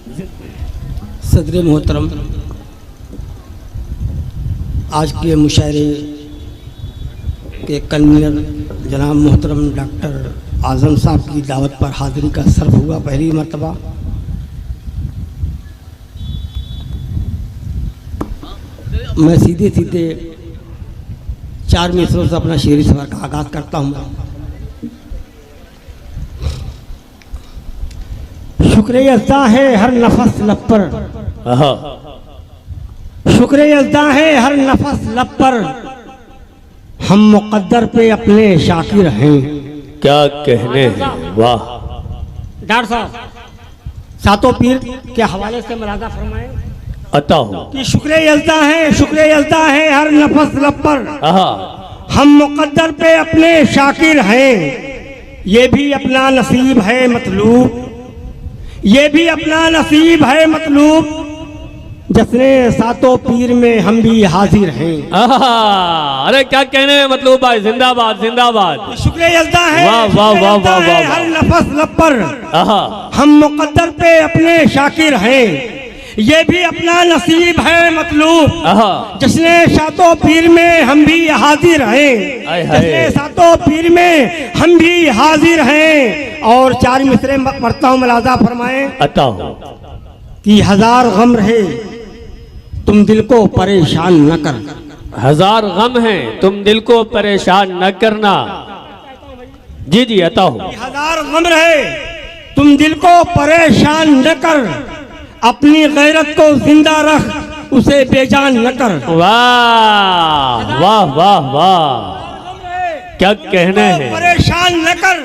सदर मोहतरम, आज के मुशायरे के कन्वीनर जनाब मोहतरम डॉक्टर आज़म साहब की दावत पर हाज़िरी का सर्व हुआ पहली मरतबा। मैं सीधे सीधे 4 मिसरों से अपना शेरी सफ़र का आगाज़ करता हूँ। शुक्रिया है हर नफस लब पर, शुक्रिया है हर नफस लब पर, हम मुक़द्दर पे अपने शाकिर हैं। क्या कहने हैं, वाह। डॉक्टर साहब सातों पीर के हवाले से मुलाज़ा फरमाएं अता हो कि शुक्रिया है हर नफस लब पर, हम मुक़द्दर पे अपने शाकिर हैं। ये भी अपना नसीब है मतलूब, ये भी अपना नसीब है मतलूब, जसने सातों पीर में हम भी हाजिर हैं। अरे क्या कहने हैं मतलूब भाई, जिंदाबाद जिंदाबाद। शुक्रिया है, वाह वाह वाह वाह वाह। हर नफस लब पर हम मुक़द्दर पे अपने शाकिर हैं। ये भी अपना नसीब है मतलूब, जिसने सातों पीर में हम भी हाजिर हैं, जिसने सातों पीर में हम भी हाजिर हैं। और 4 मिसरे पढ़ता हूँ, मुलाज़ा फरमाएं अता हो कि हज़ार गम रहे तुम दिल को परेशान न कर, हजार गम है तुम दिल को परेशान न करना। जी जी अता हो। हज़ार गम रहे तुम दिल को परेशान न कर, अपनी गैरत को जिंदा रख उसे बेजान न कर। वाह वाह वाह वाह, क्या कहने हैं। परेशान न कर,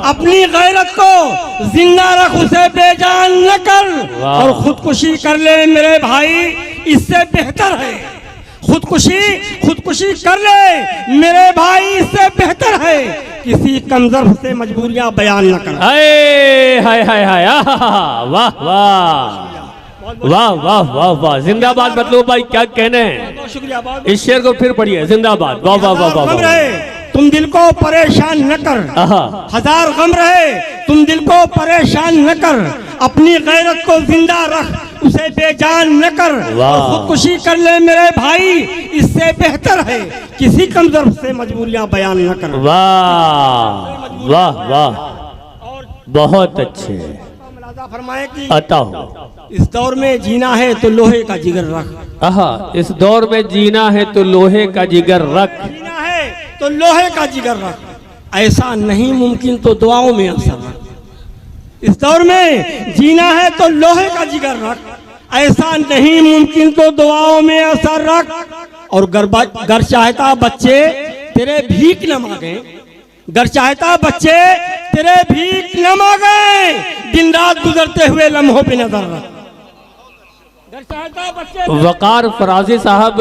अपनी गैरत को जिंदा रख उसे बेजान न कर। और खुदकुशी कर ले मेरे भाई, इससे बेहतर है। खुदकुशी कर ले मेरे भाई, इससे बेहतर है किसी कमजोर से मजबूरियां बयान न कर। हाय हाय हाय हाय, वाह वाह वाह वाह वाह वाह, जिंदाबाद मतलूब भाई, क्या कहने हैं। शुक्रिया। इस शेर को फिर पढ़िए, जिंदाबाद। वाह वाह वाह वाह वाह। तुम दिल को परेशान न कर, हज़ार गम रहे तुम दिल को परेशान न कर, अपनी गैरत को जिंदा रख उसे बेजान न कर। खुदकुशी कर ले मेरे भाई, इससे बेहतर है किसी कमजोर से मजबूरियां बयान न कर। वाह वाह वाह, बहुत अच्छे। फरमाए कि अता हो इस दौर में जीना है तो लोहे का जिगर रख। इस दौर में जीना है तो लोहे का जिगर रख, जीना है तो लोहे का जिगर रख, ऐसा नहीं मुमकिन तो दुआओं में असर रख। इस दौर में जीना है तो लोहे का जिगर रख, ऐसा नहीं मुमकिन तो दुआओं में असर रख। और गर चाहता बच्चे तेरे भीख न मांगे, गर चाहता बच्चे तेरे भीख न मांगे, दिन रात गुजरते हुए लम्हों पे नजर रख। वकार फराजी साहब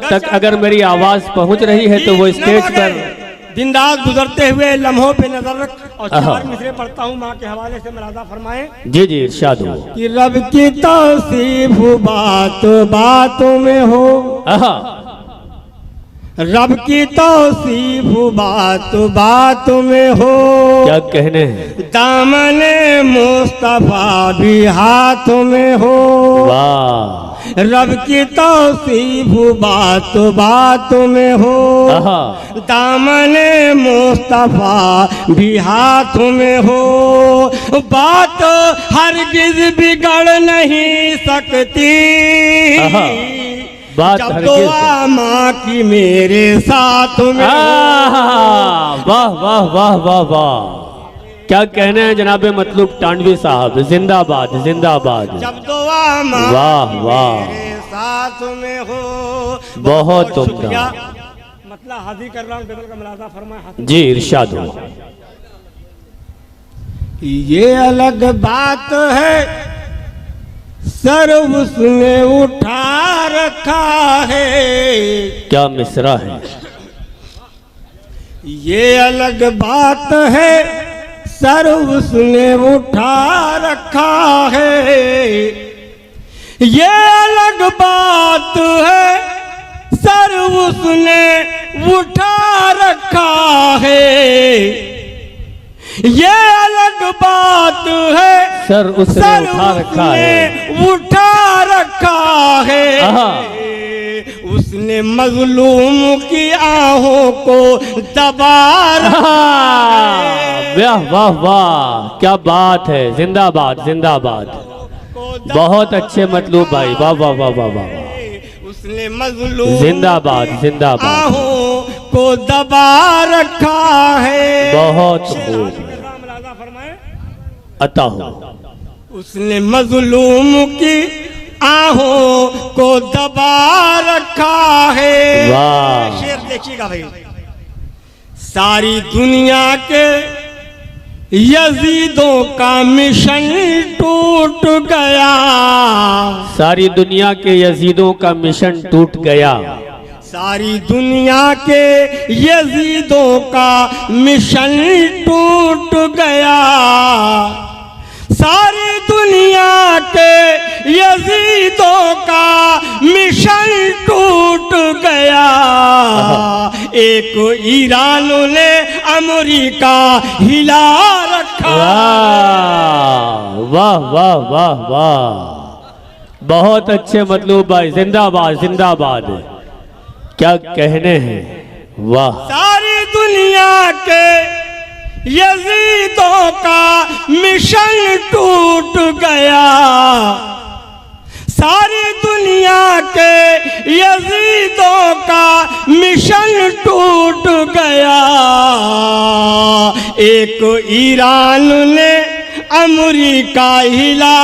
तक अगर मेरी आवाज पहुंच रही है तो वो स्टेज पर दिन रात गुजरते हुए लम्हों पे नजर रख। और 4 मिसरे पढ़ता हूँ, माँ के हवाले से मुलाज़ा फरमाएं। जी जी इरशाद हो कि रब की तौसीफ बात बातों में हो, रब की तौसीफ बात बात में हो। क्या कहने हैं। दामने मुस्तफा भी हाथ में हो, वाह। रब की तौसीफ बात बात में हो, दामने मुस्तफा भी हाथ में हो। बात हरगिज बिगड़ नहीं सकती, जब दुआ माँ की मेरे साथ में। वाह वाह वाह वाह वाह, क्या कहने हैं जनाबे मतलूब टांडवी साहब, जिंदाबाद जिंदाबाद। जब दुआ माँ वाह वाह मेरे साथ में हो। बहुत उम्दा। मतलब हाजिर कर रहा हूँ, का मुलाज़ा फरमाए। जी इरशाद हो। ये अलग बात है सर उसने उठा रखा है, क्या मिसरा है। ये अलग बात है सर उसने उठा रखा है, ये अलग बात है सर उसने उठा रखा है। ये अलग बात है सर उसने उठा रखा है, उठा रखा है। आहा। उसने मजलूम की आहों को दबा रखा है। वाह वाह वाह, क्या बात है, जिंदाबाद जिंदाबाद, बहुत अच्छे मतलूब भाई, वाह वाह वाह वाह वाह, उसने मजलूम जिंदाबाद जिंदाबाद, आहों को दबा रखा है। बहुत खूब, अता हो। उसने मजलूम की आहों को दबा रखा है। वाह। शेर देखिएगा भाई, सारी दुनिया के यजीदों का मिशन टूट गया, सारी दुनिया के यजीदों का मिशन टूट गया, सारी दुनिया के यजीदों का मिशन टूट गया, सारी दुनिया के यजीदों का मिशन टूट गया। एक ईरान ने अमेरिका हिला रखा। वाह वाह वाह वाह, बहुत अच्छे मतलूब भाई, जिंदाबाद जिंदाबाद, क्या कहने हैं, वाह। सारी दुनिया के यजीदों का मिशन टूट गया, सारी दुनिया के यजीदों का मिशन टूट गया। एक ईरान ने अमेरिका हिला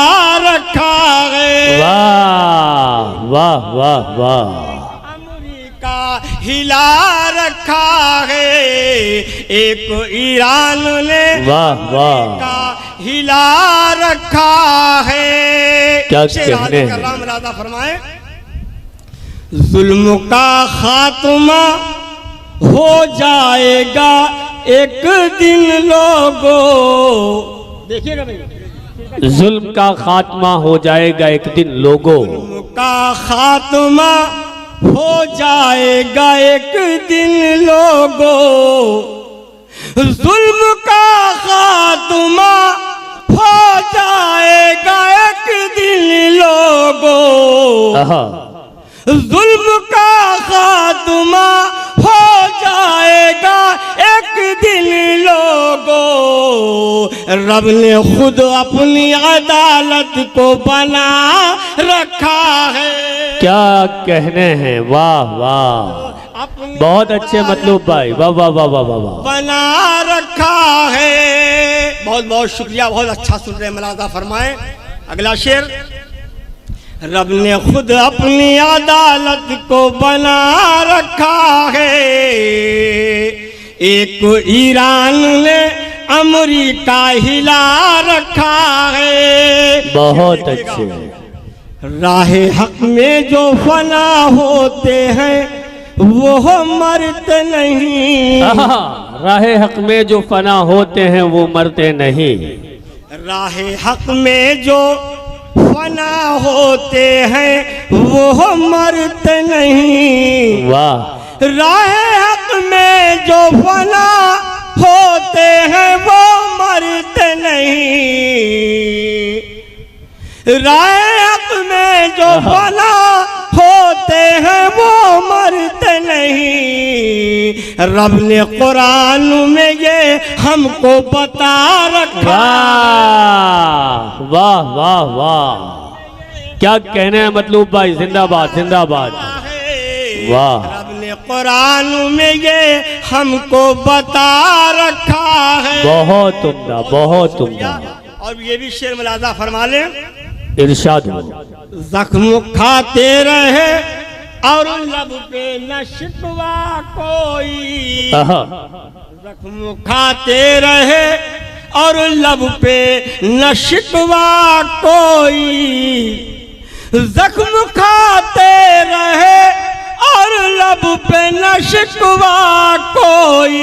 रखा है। वाह वाह वाह वाह, हिला रखा है। एक ईरान ने वाह वाह, का हिला रखा है। क्या कहने हैं, राजा फरमाए, जुल्म का खात्मा हो जाएगा एक दिन लोगों। देखिएगा भाई, जुल्म का खात्मा हो जाएगा एक दिन लोगों, जुल्म का खात्मा हो जाएगा एक दिन लोगों, जुल्म का खात्मा हो जाएगा एक दिन लोगों, जुल्म का खात्मा हो जाएगा एक दिन लोगों। रब ने खुद अपनी अदालत को बना रखा है। क्या कहने हैं, वाह वाह, बहुत अच्छे मतलूब भाई, वाह वाह वाह वाह वाह, बना रखा है। बहुत बहुत शुक्रिया, बहुत अच्छा सुन रहे हैं, मलाजा फरमाए। अगला शेर, रब ने खुद अपनी अदालत को बना रखा है। एक ईरान ने अमेरिका हिला रखा है। बहुत अच्छे, राहे हक में जो फना होते हैं वो मरते नहीं, राहे हक में जो फना होते हैं वो मरते नहीं, राहे हक में जो फना होते हैं वो मरते नहीं। वाह, राहे हक में जो फना होते हैं वो मरते नहीं, राहे हक में जो फना होते हैं वो मरते नहीं। रब ने कुरान में ये हमको बता रखा। वाह वाह वाह, क्या कहने हैं मतलूब भाई, जिंदाबाद जिंदाबाद, वाह। रब ने कुरान में ये हमको बता रखा है। बहुत उम्दा, बहुत उम्दा। और ये भी शेर मुलाजा फरमा ले, इरशाद हो, जख्म खाते रहे और लब पे न शिकवा कोई, जख्म खाते रहे और लब पे न शिकवा कोई, जख्म खाते रहे और लब पे न शिकवा कोई,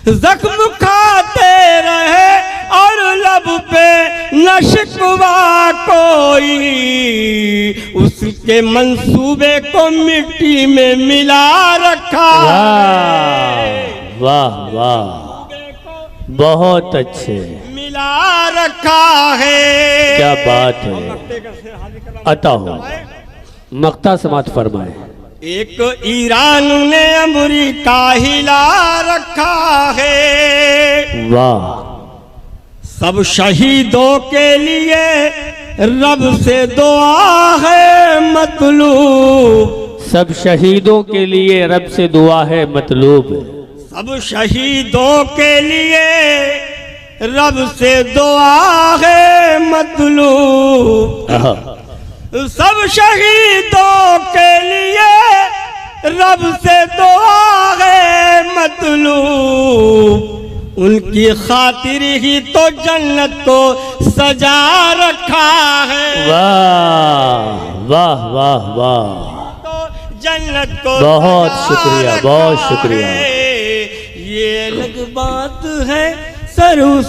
जख्म खाते रहे और लब पे न शिकवा कोई, उसके मंसूबे को मिट्टी में मिला रखा। वाह वाह, बहुत अच्छे, मिला रखा है। क्या बात है। अता हो मक्ता समात फरमाए। एक ईरान ने अमरीका हिला रखा है। वाह। सब शहीदों के लिए रब से दुआ है मतलूब। सब शहीदों के लिए रब से दुआ है मतलूब। सब शहीदों के लिए रब से दुआ है मतलूब। आहा। सब शहीदों के लिए रब से दुआ है मतलूब। उनकी खातिर ही तो जन्नत को सजा रखा है। वाह वाह वाह वाह। तो जन्नत को बहुत सजा शुक्रिया, रखा बहुत शुक्रिया। है। ये अलग बात है सर उस